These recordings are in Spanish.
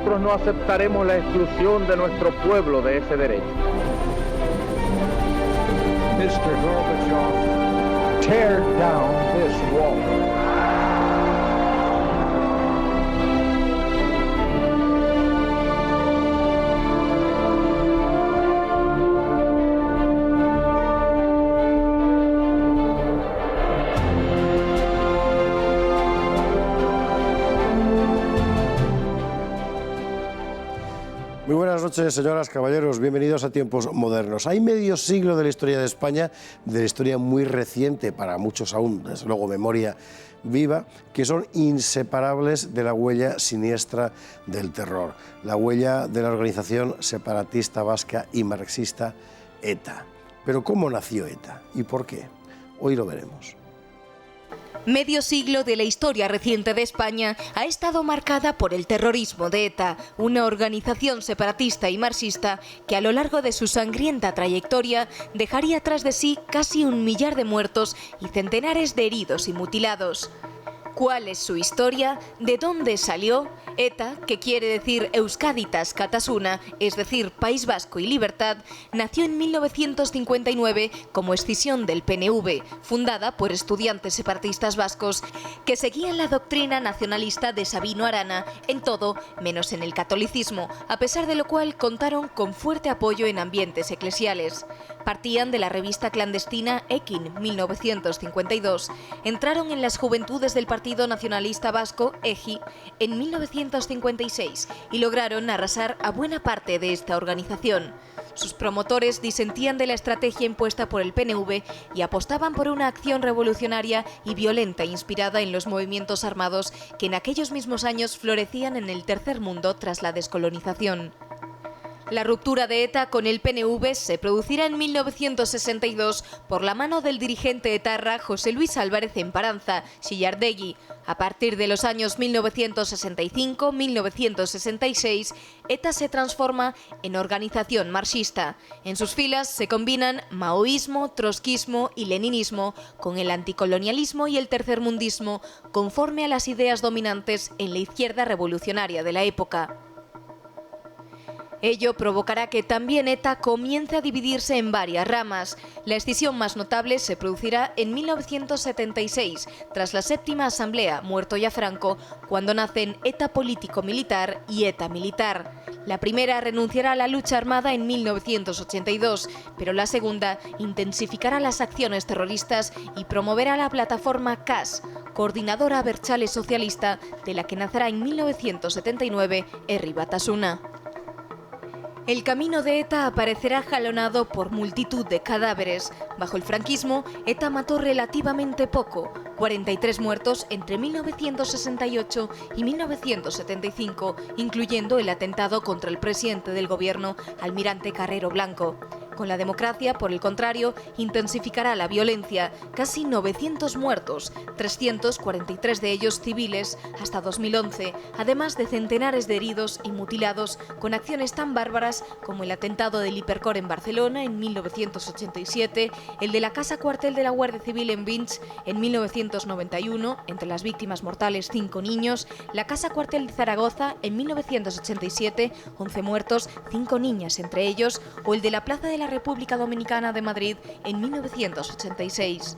nosotros no aceptaremos la exclusión de nuestro pueblo de ese derecho. Mr. Gorbachev, tear down this wall. Muy buenas noches, señoras, caballeros, bienvenidos a Tiempos Modernos. Hay medio siglo de la historia de España, de la historia muy reciente, para muchos aún, desde luego, memoria viva, que son inseparables de la huella siniestra del terror, la huella de la organización separatista vasca y marxista ETA. Pero ¿cómo nació ETA y por qué? Hoy lo veremos. Medio siglo de la historia reciente de España ha estado marcada por el terrorismo de ETA, una organización separatista y marxista que a lo largo de su sangrienta trayectoria dejaría tras de sí casi 1 millar de muertos y centenares de heridos y mutilados. ¿Cuál es su historia? ¿De dónde salió? ETA, que quiere decir Euskaditas Katasuna, es decir, País Vasco y Libertad, nació en 1959 como escisión del PNV, fundada por estudiantes separatistas vascos que seguían la doctrina nacionalista de Sabino Arana en todo menos en el catolicismo, a pesar de lo cual contaron con fuerte apoyo en ambientes eclesiales. Partían de la revista clandestina Ekin 1952, entraron en las juventudes del Partido Nacionalista Vasco, EGI, en 1956 y lograron arrasar a buena parte de esta organización. Sus promotores disentían de la estrategia impuesta por el PNV y apostaban por una acción revolucionaria y violenta inspirada en los movimientos armados que en aquellos mismos años florecían en el tercer mundo tras la descolonización. La ruptura de ETA con el PNV se producirá en 1962 por la mano del dirigente etarra José Luis Álvarez Emparanza, Xillardegui. A partir de los años 1965-1966, ETA se transforma en organización marxista. En sus filas se combinan maoísmo, trotskismo y leninismo con el anticolonialismo y el tercermundismo, conforme a las ideas dominantes en la izquierda revolucionaria de la época. Ello provocará que también ETA comience a dividirse en varias ramas. La escisión más notable se producirá en 1976, tras la séptima asamblea, muerto ya Franco, cuando nacen ETA político-militar y ETA militar. La primera renunciará a la lucha armada en 1982, pero la segunda intensificará las acciones terroristas y promoverá la plataforma CAS, Coordinadora Abertzale Socialista, de la que nacerá en 1979 Herri Batasuna. El camino de ETA aparecerá jalonado por multitud de cadáveres. Bajo el franquismo, ETA mató relativamente poco, 43 muertos entre 1968 y 1975, incluyendo el atentado contra el presidente del gobierno, almirante Carrero Blanco. Con la democracia, por el contrario, intensificará la violencia, casi 900 muertos, 343 de ellos civiles, hasta 2011, además de centenares de heridos y mutilados con acciones tan bárbaras como el atentado del Hipercor en Barcelona en 1987, el de la Casa Cuartel de la Guardia Civil en Vinç en 1991, entre las víctimas mortales 5 niños, la Casa Cuartel de Zaragoza en 1987, 11 muertos, 5 niñas entre ellos, o el de la Plaza de la República Dominicana de Madrid en 1986.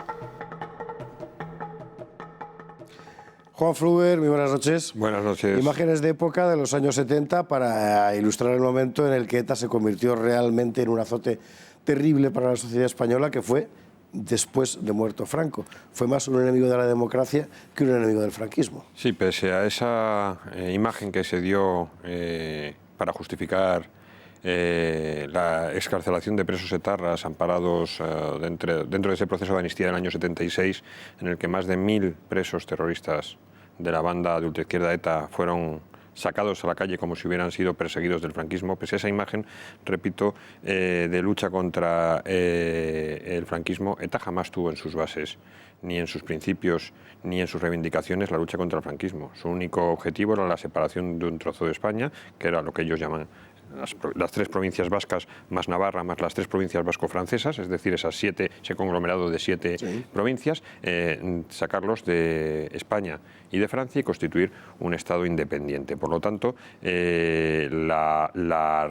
Juan Fruber, muy buenas noches. Buenas noches. Imágenes de época de los años 70 para ilustrar el momento en el que ETA se convirtió realmente en un azote terrible para la sociedad española, que fue después de muerto Franco. Fue más un enemigo de la democracia que un enemigo del franquismo. Sí, pese a esa imagen que se dio para justificar la excarcelación de presos etarras amparados dentro de ese proceso de amnistía del año 76, en el que más de 1000 presos terroristas de la banda de ultraizquierda ETA fueron sacados a la calle como si hubieran sido perseguidos del franquismo. Pese a esa imagen, repito, de lucha contra el franquismo, ETA jamás tuvo en sus bases, ni en sus principios, ni en sus reivindicaciones, la lucha contra el franquismo. Su único objetivo era la separación de un trozo de España, que era lo que ellos llaman las 3 provincias vascas más Navarra, más las 3 provincias vasco-francesas, es decir, ese conglomerado de 7 provincias, sacarlos de España y de Francia y constituir un Estado independiente. Por lo tanto, la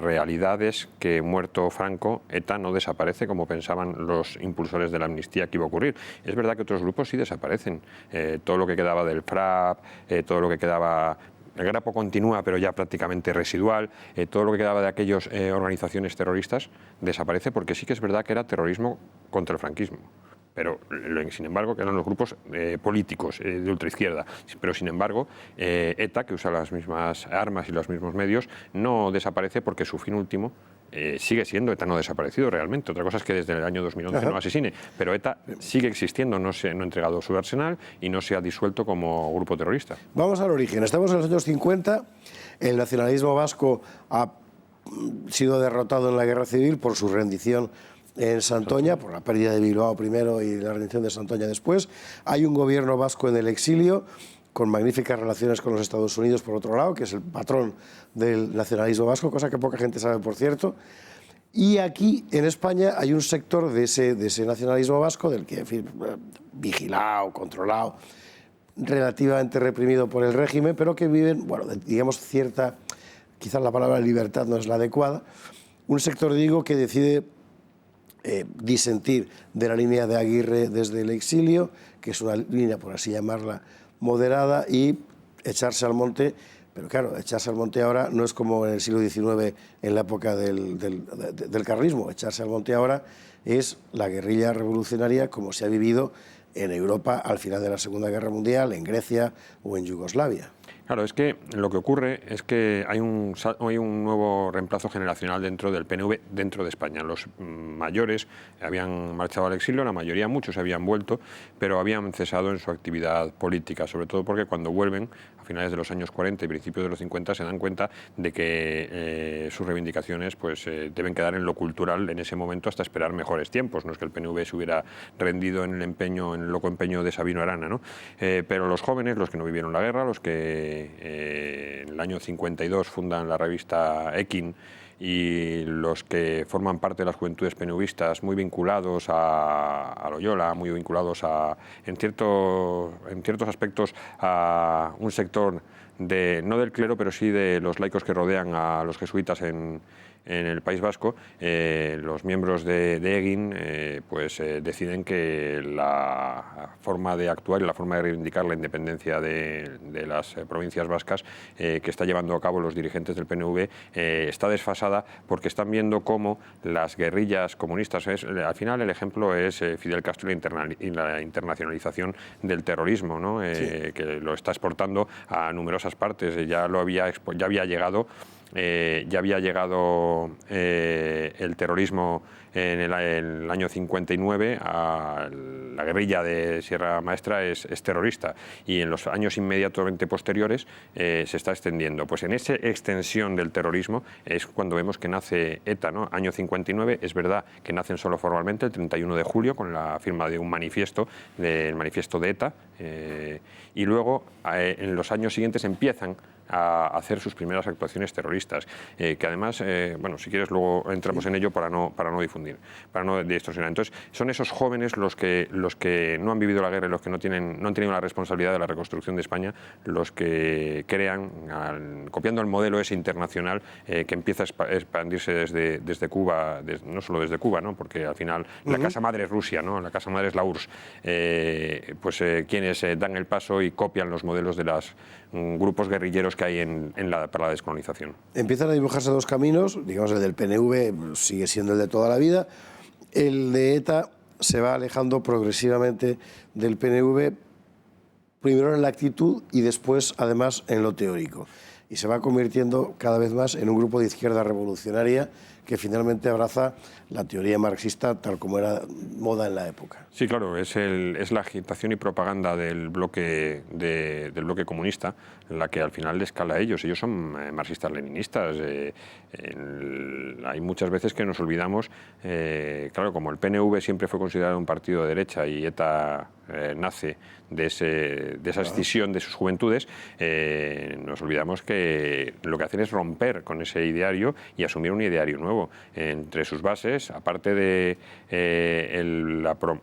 realidad es que muerto Franco, ETA no desaparece como pensaban los impulsores de la amnistía que iba a ocurrir. Es verdad que otros grupos sí desaparecen. Todo lo que quedaba del FRAP, todo lo que quedaba... El Grapo continúa, pero ya prácticamente residual. Todo lo que quedaba de aquellas organizaciones terroristas desaparece, porque sí que es verdad que era terrorismo contra el franquismo. Pero, sin embargo, que eran los grupos políticos de ultraizquierda. Pero, sin embargo, ETA, que usa las mismas armas y los mismos medios, no desaparece porque su fin último sigue siendo ETA no desaparecido realmente. Otra cosa es que desde el año 2011 no asesine, pero ETA sigue existiendo, no ha entregado su arsenal y no se ha disuelto como grupo terrorista. Vamos al origen. Estamos en los años 50. El nacionalismo vasco ha sido derrotado en la guerra civil por su rendición en Santoña, por la pérdida de Bilbao primero y la rendición de Santoña después. Hay un gobierno vasco en el exilio, con magníficas relaciones con los Estados Unidos, por otro lado, que es el patrón del nacionalismo vasco, cosa que poca gente sabe, por cierto. Y aquí, en España, hay un sector de ese nacionalismo vasco, del que, en fin, vigilado, controlado, relativamente reprimido por el régimen, pero que viven, bueno, digamos, cierta, quizás la palabra libertad no es la adecuada, un sector, digo, que decide disentir de la línea de Aguirre desde el exilio, que es una línea, por así llamarla, moderada, y echarse al monte. Pero claro, echarse al monte ahora no es como en el siglo XIX, en la época del carlismo. Echarse al monte ahora es la guerrilla revolucionaria como se ha vivido en Europa al final de la Segunda Guerra Mundial, en Grecia o en Yugoslavia. Claro, es que lo que ocurre es que hay un nuevo reemplazo generacional dentro del PNV, dentro de España. Los mayores habían marchado al exilio, la mayoría, muchos habían vuelto, pero habían cesado en su actividad política, sobre todo porque cuando vuelven, a finales de los años 40 y principios de los 50, se dan cuenta de que sus reivindicaciones pues, deben quedar en lo cultural en ese momento hasta esperar mejores tiempos. No es que el PNV se hubiera rendido en el loco empeño de Sabino Arana, ¿no? Pero los jóvenes, los que no vivieron la guerra, los que en el año 52 fundan la revista Ekin y los que forman parte de las juventudes PNVistas muy vinculados a Loyola, muy vinculados en ciertos aspectos a un sector no del clero, pero sí de los laicos que rodean a los jesuitas en el País Vasco, los miembros de Egin deciden que la forma de actuar y la forma de reivindicar la independencia de las provincias vascas que está llevando a cabo los dirigentes del PNV está desfasada, porque están viendo cómo las guerrillas comunistas, al final el ejemplo es Fidel Castro y la internacionalización del terrorismo, ¿no? Sí. Que lo está exportando a numerosas partes. Ya había llegado el terrorismo en el año 59, la guerrilla de Sierra Maestra es terrorista, y en los años inmediatamente posteriores se está extendiendo. Pues en esa extensión del terrorismo es cuando vemos que nace ETA, ¿no? Año 59, es verdad que nacen solo formalmente el 31 de julio con la firma de un manifiesto, del manifiesto de ETA, y luego en los años siguientes empiezan a hacer sus primeras actuaciones terroristas, que además, bueno, si quieres luego entramos en ello para no difundir, para no distorsionar. Entonces, son esos jóvenes los que no han vivido la guerra y los que no han tenido la responsabilidad de la reconstrucción de España, los que crean, copiando el modelo ese internacional que empieza a expandirse desde Cuba, no solo desde Cuba, ¿no? Porque al final la casa madre es Rusia, ¿no? La casa madre es la URSS, quienes dan el paso y copian los modelos de los grupos guerrilleros que hay para la descolonización. Empiezan a dibujarse dos caminos, digamos el del PNV sigue siendo el de toda la vida, el de ETA se va alejando progresivamente del PNV, primero en la actitud y después además en lo teórico, y se va convirtiendo cada vez más en un grupo de izquierda revolucionaria que finalmente abraza la teoría marxista tal como era moda en la época. Sí, claro, es la agitación y propaganda del bloque comunista la que al final les cala a ellos. Ellos son marxistas-leninistas. Hay muchas veces que nos olvidamos, claro, como el PNV siempre fue considerado un partido de derecha y ETA nace de esa escisión de sus juventudes, nos olvidamos que lo que hacen es romper con ese ideario y asumir un ideario nuevo. Entre sus bases, aparte de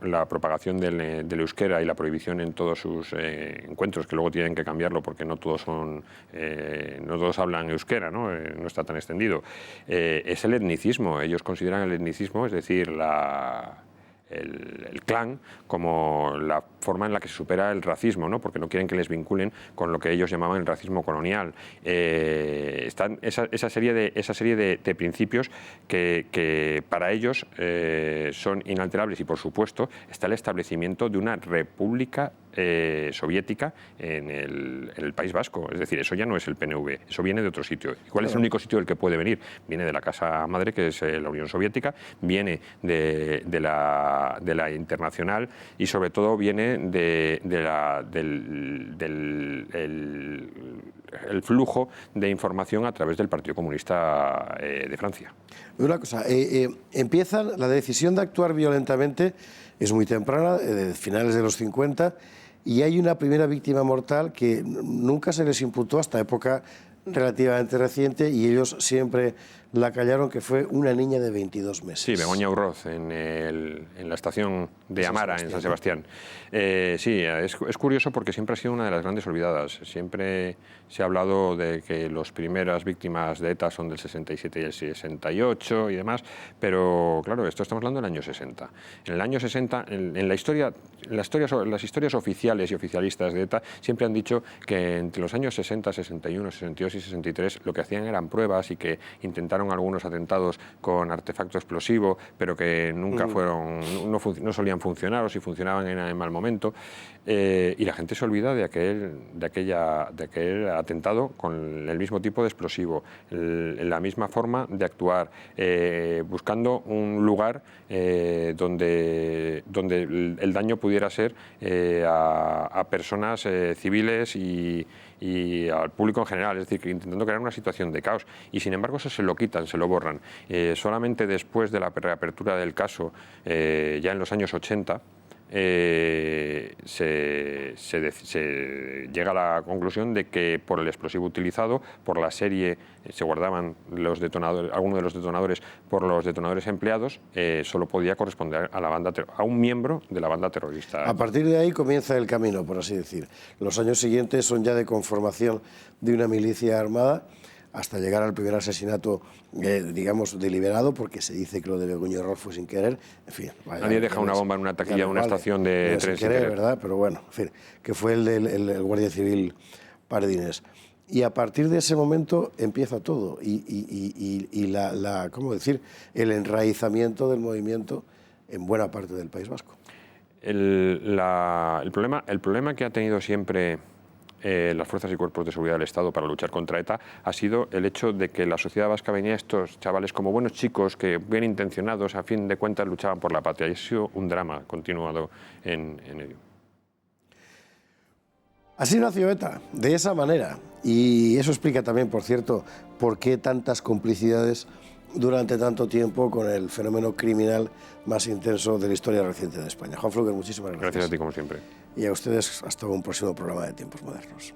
la propagación del euskera y la prohibición en todos sus encuentros, que luego tienen que cambiarlo porque no todos hablan euskera, ¿no? No está tan extendido, es el etnicismo. Ellos consideran el etnicismo, es decir, el clan, como la forma en la que se supera el racismo, ¿no? Porque no quieren que les vinculen con lo que ellos llamaban el racismo colonial. Están esa serie de principios que para ellos son inalterables, y por supuesto está el establecimiento de una república soviética en el País Vasco. Es decir, eso ya no es el PNV, eso viene de otro sitio. ¿Y cuál es el único sitio del que puede venir? Viene de la casa madre, que es la Unión Soviética, viene de la internacional y sobre todo viene del flujo de información a través del Partido Comunista de Francia. Una cosa, la decisión de actuar violentamente es muy temprana, de finales de los 50, y hay una primera víctima mortal que nunca se les imputó hasta época relativamente reciente, y ellos siempre la callaron, que fue una niña de 22 meses. Sí, Begoña Urroz, en la estación de Amara, en San Sebastián. Sí, es curioso porque siempre ha sido una de las grandes olvidadas. Siempre se ha hablado de que las primeras víctimas de ETA son del 67 y el 68 y demás, pero claro, esto estamos hablando del año 60. En el año 60, las historias oficiales y oficialistas de ETA siempre han dicho que entre los años 60, 61, 62 y 63 lo que hacían eran pruebas, y que intentaron algunos atentados con artefacto explosivo, pero que nunca no solían funcionar, o si funcionaban en mal momento, y la gente se olvida de aquel atentado con el mismo tipo de explosivo, la misma forma de actuar, buscando un lugar donde el daño pudiera ser a personas civiles y al público en general, es decir, intentando crear una situación de caos, y sin embargo eso se lo quitan, se lo borran. Solamente después de la reapertura del caso, ya en los años 80, se llega a la conclusión de que por el explosivo utilizado, por la serie, se guardaban algunos de los detonadores por los detonadores empleados, solo podía corresponder a un miembro de la banda terrorista. A partir de ahí comienza el camino, por así decir. Los años siguientes son ya de conformación de una milicia armada, hasta llegar al primer asesinato, digamos, deliberado, porque se dice que lo de Begoña Urroz fue sin querer. En fin, nadie deja una bomba en una taquilla de una estación de tren sin querer, ¿verdad? Pero bueno, en fin, que fue el guardia civil Paredines. Y a partir de ese momento empieza todo, y ¿cómo decir?, el enraizamiento del movimiento en buena parte del País Vasco. El problema que ha tenido siempre las fuerzas y cuerpos de seguridad del Estado para luchar contra ETA ha sido el hecho de que la sociedad vasca venía a estos chavales como buenos chicos que, bien intencionados, a fin de cuentas luchaban por la patria, y ha sido un drama continuado en ello. Así nació ETA, de esa manera, y eso explica también, por cierto, por qué tantas complicidades durante tanto tiempo con el fenómeno criminal más intenso de la historia reciente de España. Juan Fluger, muchísimas gracias. Gracias a ti, como siempre. Y a ustedes, hasta un próximo programa de Tiempos Modernos.